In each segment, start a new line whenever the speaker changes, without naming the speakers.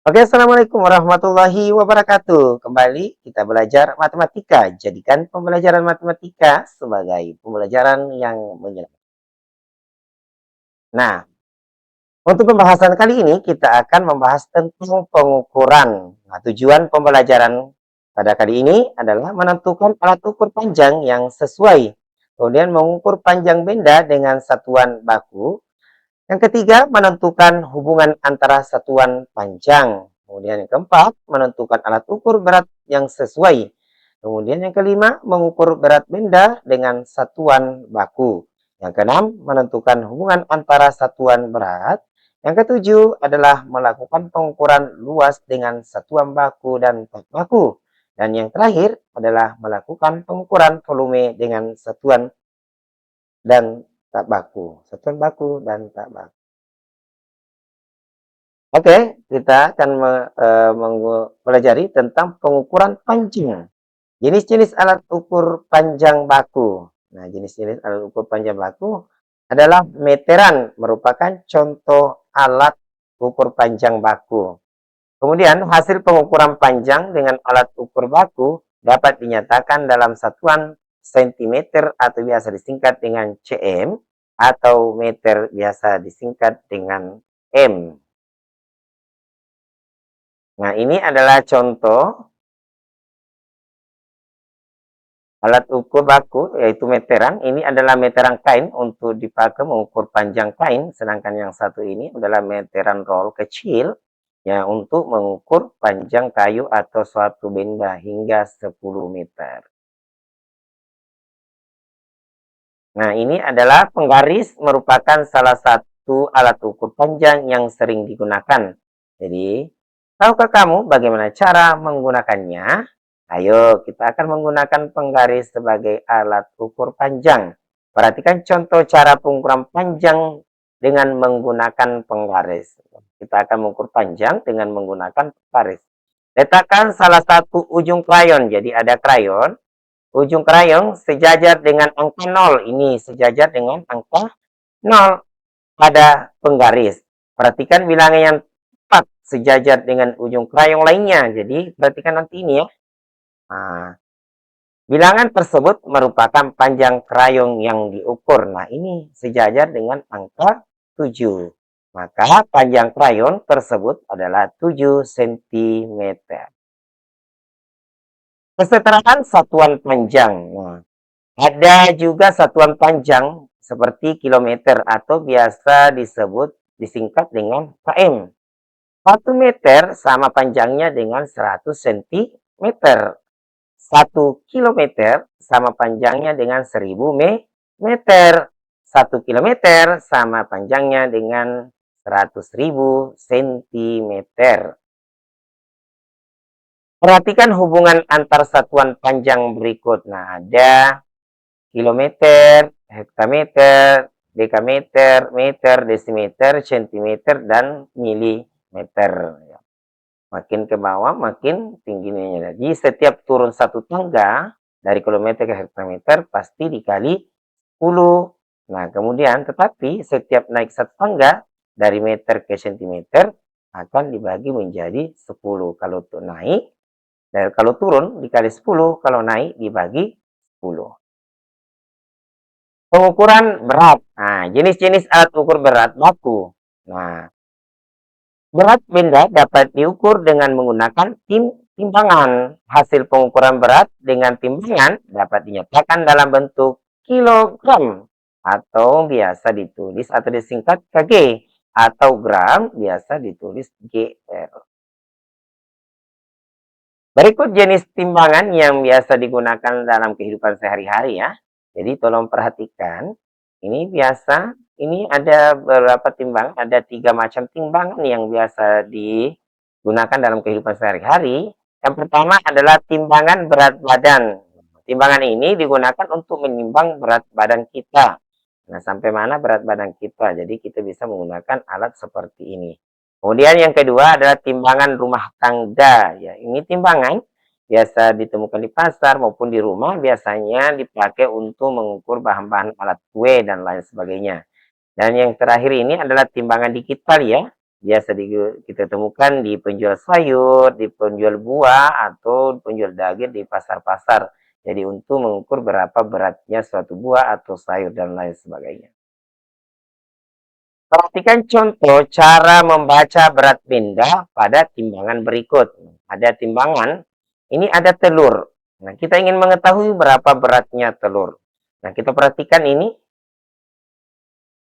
Oke, assalamualaikum warahmatullahi wabarakatuh. Kembali kita belajar matematika. Jadikan pembelajaran matematika sebagai pembelajaran yang menyenangkan. Nah, untuk pembahasan kali ini kita akan membahas tentang pengukuran. Nah, tujuan pembelajaran pada kali ini adalah menentukan alat ukur panjang yang sesuai. Kemudian mengukur panjang benda dengan satuan baku. Yang ketiga, menentukan hubungan antara satuan panjang. Kemudian yang keempat, menentukan alat ukur berat yang sesuai. Kemudian yang kelima, mengukur berat benda dengan satuan baku. Yang keenam, menentukan hubungan antara satuan berat. Yang ketujuh adalah melakukan pengukuran luas dengan satuan baku dan tak baku. Dan yang terakhir adalah melakukan pengukuran volume dengan satuan dan tak baku. Satuan baku dan tak baku. Oke, kita akan mempelajari tentang pengukuran panjang. Jenis-jenis alat ukur panjang baku. Nah, jenis-jenis alat ukur panjang baku adalah meteran, merupakan contoh alat ukur panjang baku. Kemudian, hasil pengukuran panjang dengan alat ukur baku dapat dinyatakan dalam satuan sentimeter atau biasa disingkat dengan cm atau meter biasa disingkat dengan m. Nah, ini adalah contoh alat ukur baku, yaitu meteran. Ini adalah meteran kain untuk dipakai mengukur panjang kain, sedangkan yang satu ini adalah meteran roll kecil, ya, untuk mengukur panjang kayu atau suatu benda hingga 10 meter. Nah, ini adalah penggaris, merupakan salah satu alat ukur panjang yang sering digunakan. Jadi, tahukah kamu bagaimana cara menggunakannya? Ayo, kita akan menggunakan penggaris sebagai alat ukur panjang. Perhatikan contoh cara pengukuran panjang dengan menggunakan penggaris. Kita akan mengukur panjang dengan menggunakan penggaris. Letakkan salah satu ujung krayon. Jadi ada krayon. Ujung krayon sejajar dengan angka 0. Ini sejajar dengan angka 0 pada penggaris. Perhatikan bilangan yang tepat sejajar dengan ujung krayon lainnya. Jadi, perhatikan nanti ini ya. Nah, bilangan tersebut merupakan panjang krayon yang diukur. Nah, ini sejajar dengan angka 7. Maka panjang krayon tersebut adalah 7 cm. Kesetaraan satuan panjang. Nah, ada juga satuan panjang seperti kilometer atau biasa disebut disingkat dengan km. 1 meter sama panjangnya dengan 100 cm. 1 kilometer sama panjangnya dengan 1000 meter. 1 kilometer sama panjangnya dengan 100.000 cm. Perhatikan hubungan antar satuan panjang berikut. Nah, ada kilometer, hektameter, dekameter, meter, desimeter, sentimeter, dan milimeter. Makin ke bawah, makin tingginya. Jadi setiap turun satu tangga dari kilometer ke hektameter pasti dikali 10. Nah, kemudian tetapi setiap naik satu tangga dari meter ke sentimeter akan dibagi menjadi 10. Kalau naik, dan kalau turun dikali 10, kalau naik dibagi 10. Pengukuran berat. Nah, jenis-jenis alat ukur berat baku. Nah, berat benda dapat diukur dengan menggunakan timbangan. Hasil pengukuran berat dengan timbangan dapat dinyatakan dalam bentuk kilogram atau biasa ditulis atau disingkat kg, atau gram biasa ditulis gr. Berikut jenis timbangan yang biasa digunakan dalam kehidupan sehari-hari ya. Jadi tolong perhatikan. Ini biasa, ini ada beberapa timbangan, ada 3 macam timbangan yang biasa digunakan dalam kehidupan sehari-hari. Yang pertama adalah timbangan berat badan. Timbangan ini digunakan untuk menimbang berat badan kita. Nah, sampai mana berat badan kita. Jadi kita bisa menggunakan alat seperti ini. Kemudian yang kedua adalah timbangan rumah tangga. Ya, ini timbangan biasa ditemukan di pasar maupun di rumah, biasanya dipakai untuk mengukur bahan-bahan alat kue dan lain sebagainya. Dan yang terakhir ini adalah timbangan digital ya. biasa kita temukan di penjual sayur, di penjual buah, atau penjual daging di pasar-pasar. Jadi untuk mengukur berapa beratnya suatu buah atau sayur dan lain sebagainya. Perhatikan contoh cara membaca berat benda pada timbangan berikut. Ada timbangan, ini ada telur. Nah, kita ingin mengetahui berapa beratnya telur. Nah, kita perhatikan ini.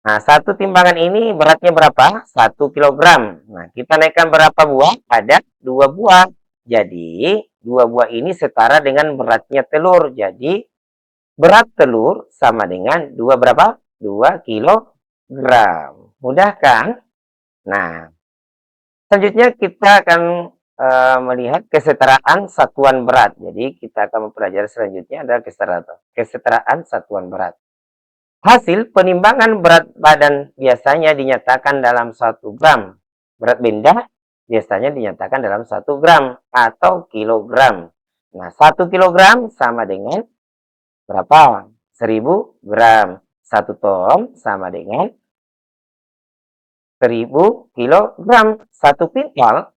Nah, satu timbangan ini beratnya berapa? 1 kilogram. Nah, kita naikkan berapa buah? Ada 2 buah. Jadi, 2 buah ini setara dengan beratnya telur. Jadi, berat telur sama dengan 2 berapa? 2 kilogram. Mudah kan? Nah, selanjutnya kita akan melihat kesetaraan satuan berat. Jadi, kita akan mempelajari selanjutnya adalah kesetaraan satuan berat. Hasil penimbangan berat badan biasanya dinyatakan dalam 1 gram. Berat benda biasanya dinyatakan dalam 1 gram atau kilogram. Nah, 1 kilogram sama dengan berapa? 1000 gram. 1 ton sama dengan 1000 kilogram. 1 kuintal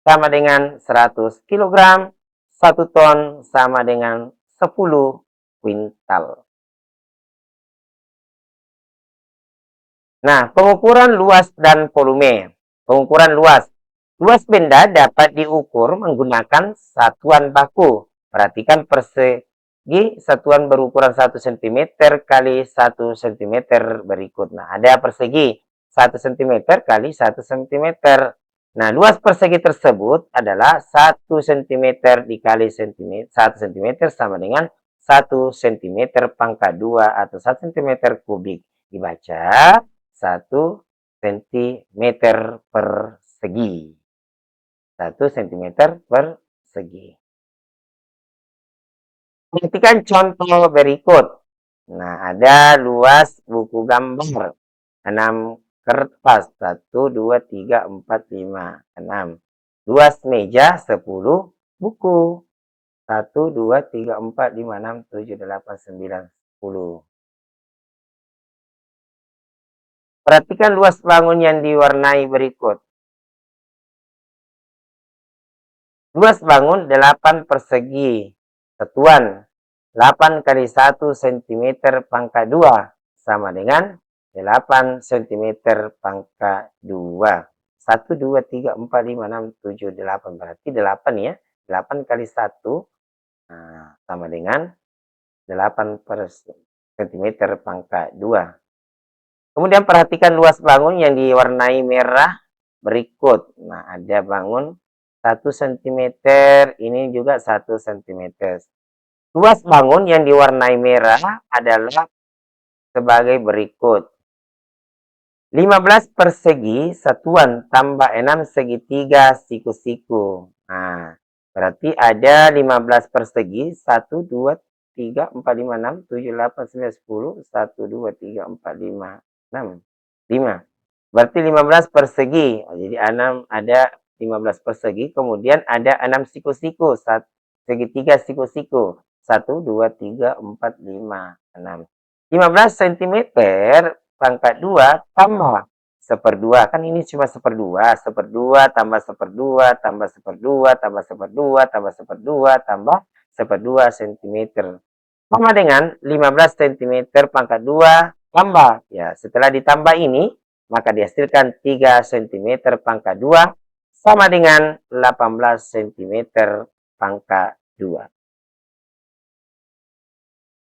sama dengan 100 kilogram. 1 ton sama dengan 10 kuintal. Nah, pengukuran luas dan volume. Pengukuran luas. Luas benda dapat diukur menggunakan satuan baku. Perhatikan persegi satuan berukuran 1 cm kali 1 cm berikut. Nah, ada persegi 1 cm kali 1 cm. Nah, luas persegi tersebut adalah 1 cm dikali 1 cm sama dengan 1 cm pangkat 2 atau 1 cm kubik. Dibaca 1 cm persegi. 1 cm persegi. Perhatikan contoh berikut. Nah, ada luas buku gambar 6 kertas. 1, 2, 3, 4, 5, 6. Luas meja 10 buku. 1, 2, 3, 4, 5, 6, 7, 8, 9, 10. Perhatikan luas bangun yang diwarnai berikut. Luas bangun 8 persegi. Satuan 8 kali 1 cm pangkat 2 sama dengan 8 cm pangkat 2. 1, 2, 3, 4, 5, 6, 7, 8. Berarti 8 ya. 8 kali 1 sama dengan 8 cm pangkat 2. Kemudian perhatikan luas bangun yang diwarnai merah berikut. Nah, ada bangun 1 cm, ini juga 1 cm. Luas bangun yang diwarnai merah adalah sebagai berikut. 15 persegi satuan tambah 6 segitiga siku-siku. Nah, berarti ada 15 persegi, 1, 2, 3, 4, 5, 6, 7, 8, 9, 10, 1, 2, 3, 4, 5, 6, 5. Berarti 15 persegi. Jadi ada 15 persegi, kemudian ada 6 siku-siku, segitiga siku-siku. 1, 2, 3, 4, 5, 6. 15 cm pangkat 2 tambah 1/2. Kan ini cuma 1/2. 1/2 tambah 1/2 tambah 1/2 tambah 1/2 tambah 1/2 tambah 1/2 cm. Sama dengan 15 cm pangkat 2 tambah. Ya, setelah ditambah ini, maka dihasilkan 3 cm pangkat 2 sama dengan 18 cm pangkat 2.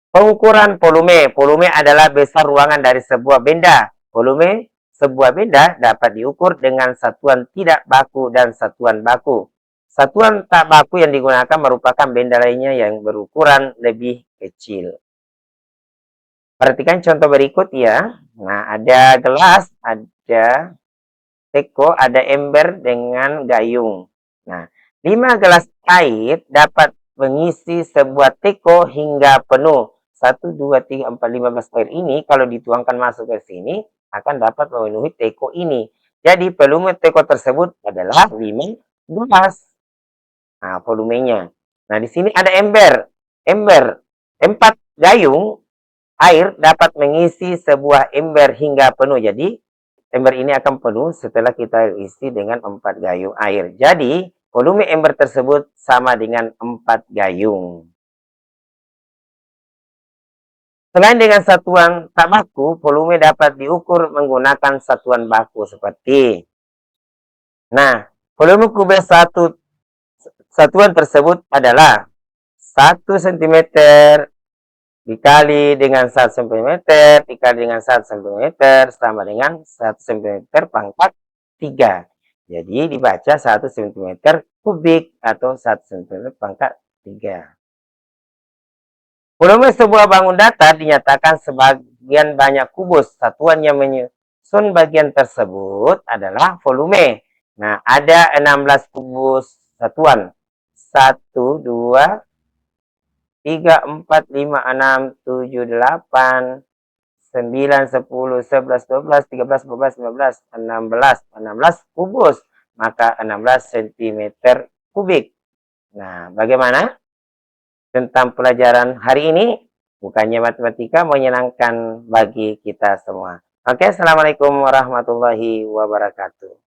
Pengukuran volume. Volume adalah besar ruangan dari sebuah benda. Volume sebuah benda dapat diukur dengan satuan tidak baku dan satuan baku. Satuan tak baku yang digunakan merupakan benda lainnya yang berukuran lebih kecil. Perhatikan contoh berikut ya. Nah, ada gelas, ada teko, ada ember dengan gayung. Nah, 5 gelas air dapat mengisi sebuah teko hingga penuh. 1, 2, 3, 4, 15 air ini kalau dituangkan masuk ke sini akan dapat memenuhi teko ini. Jadi volume teko tersebut adalah 5 gelas. Nah, volumenya. Nah, di sini ada ember. Ember 4 gayung air dapat mengisi sebuah ember hingga penuh. Jadi ember ini akan penuh setelah kita isi dengan 4 gayung air. Jadi, volume ember tersebut sama dengan 4 gayung. Selain dengan satuan tak baku, volume dapat diukur menggunakan satuan baku seperti. Nah, volume kubik satuan tersebut adalah 1 cm dikali dengan 1 cm dikali dengan 1 cm sama dengan 1 cm pangkat 3. Jadi dibaca 1 cm kubik atau 1 cm pangkat 3. Volume sebuah bangun datar dinyatakan sebagian banyak kubus. Satuan yang menyusun bagian tersebut adalah volume. Nah, ada 16 kubus satuan. 1, 2, 3, 4, 5, 6, 7, 8, 9, 10, 11, 12, 13, 14, 15, 16 kubus. Maka 16 cm kubik. Nah, bagaimana tentang pelajaran hari ini? Bukannya matematika menyenangkan bagi kita semua. Oke, assalamualaikum warahmatullahi wabarakatuh.